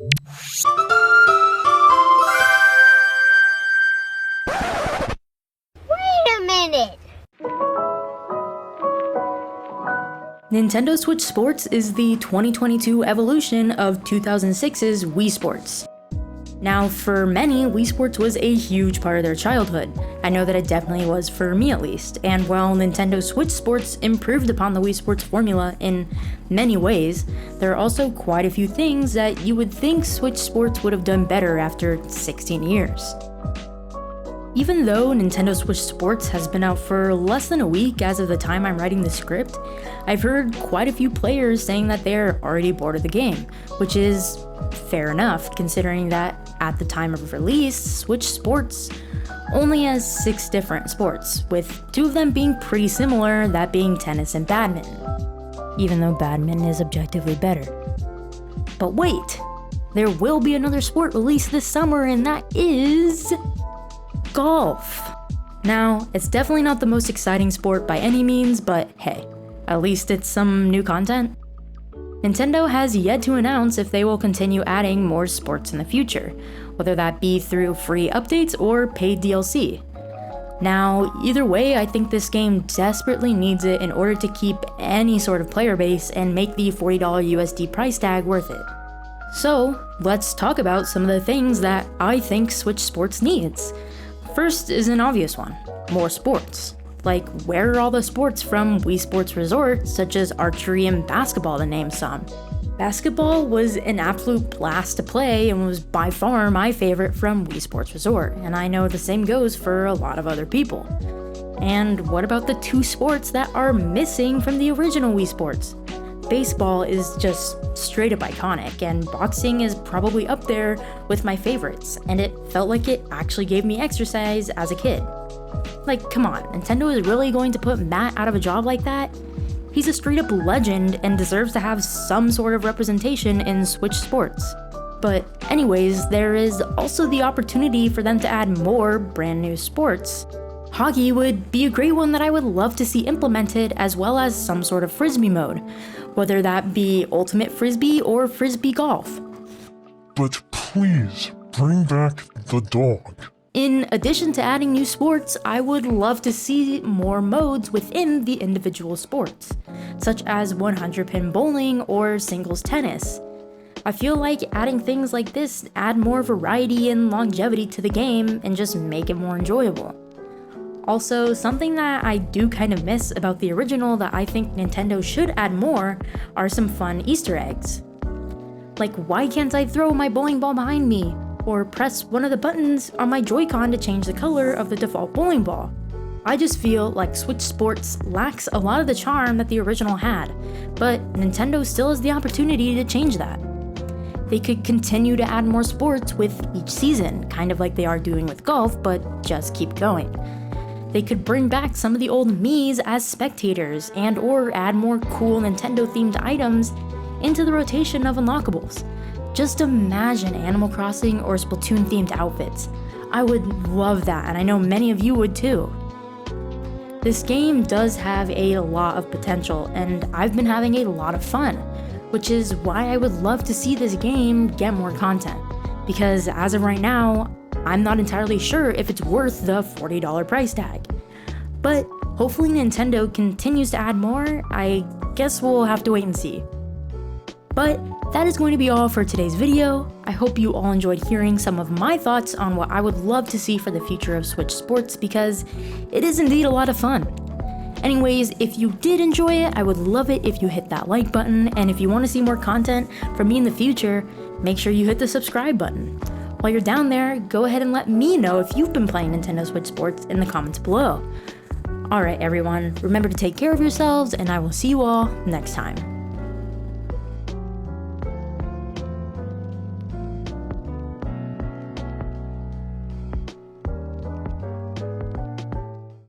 Wait a minute! Nintendo Switch Sports is the 2022 evolution of 2006's Wii Sports. Now, for many, Wii Sports was a huge part of their childhood. I know that it definitely was for me at least, and while Nintendo Switch Sports improved upon the Wii Sports formula in many ways, there are also quite a few things that you would think Switch Sports would have done better after 16 years. Even though Nintendo Switch Sports has been out for less than a week as of the time I'm writing the script, I've heard quite a few players saying that they're already bored of the game, which is fair enough considering that at the time of release, Switch Sports only has 6 different sports, with 2 of them being pretty similar, that being tennis and badminton, even though badminton is objectively better. But wait, there will be another sport released this summer, and that is golf. Now, it's definitely not the most exciting sport by any means, but hey, at least it's some new content. Nintendo has yet to announce if they will continue adding more sports in the future, whether that be through free updates or paid DLC. Now, either way, I think this game desperately needs it in order to keep any sort of player base and make the $40 USD price tag worth it. So, let's talk about some of the things that I think Switch Sports needs. First is an obvious one: more sports. Like, where are all the sports from Wii Sports Resort, such as archery and basketball to name some? Basketball was an absolute blast to play and was by far my favorite from Wii Sports Resort, and I know the same goes for a lot of other people. And what about the 2 sports that are missing from the original Wii Sports? Baseball is just straight up iconic, and boxing is probably up there with my favorites, and it felt like it actually gave me exercise as a kid. Like, come on, Nintendo is really going to put Matt out of a job like that? He's a straight up legend and deserves to have some sort of representation in Switch Sports. But anyways, there is also the opportunity for them to add more brand new sports. Hockey would be a great one that I would love to see implemented, as well as some sort of frisbee mode, whether that be ultimate frisbee or frisbee golf. But please, bring back the dog. In addition to adding new sports, I would love to see more modes within the individual sports, such as 100-pin bowling or singles tennis. I feel like adding things like this add more variety and longevity to the game and just make it more enjoyable. Also, something that I do kind of miss about the original that I think Nintendo should add more are some fun Easter eggs. Like, why can't I throw my bowling ball behind me? Or press one of the buttons on my Joy-Con to change the color of the default bowling ball? I just feel like Switch Sports lacks a lot of the charm that the original had, but Nintendo still has the opportunity to change that. They could continue to add more sports with each season, kind of like they are doing with golf, but just keep going. They could bring back some of the old Miis as spectators and or add more cool Nintendo-themed items into the rotation of unlockables. Just imagine Animal Crossing or Splatoon-themed outfits. I would love that, and I know many of you would too. This game does have a lot of potential, and I've been having a lot of fun, which is why I would love to see this game get more content, because as of right now, I'm not entirely sure if it's worth the $40 price tag. But hopefully Nintendo continues to add more. I guess we'll have to wait and see. But that is going to be all for today's video. I hope you all enjoyed hearing some of my thoughts on what I would love to see for the future of Switch Sports, because it is indeed a lot of fun. Anyways, if you did enjoy it, I would love it if you hit that like button, and if you want to see more content from me in the future, make sure you hit the subscribe button. While you're down there, go ahead and let me know if you've been playing Nintendo Switch Sports in the comments below. Alright everyone, remember to take care of yourselves, and I will see you all next time.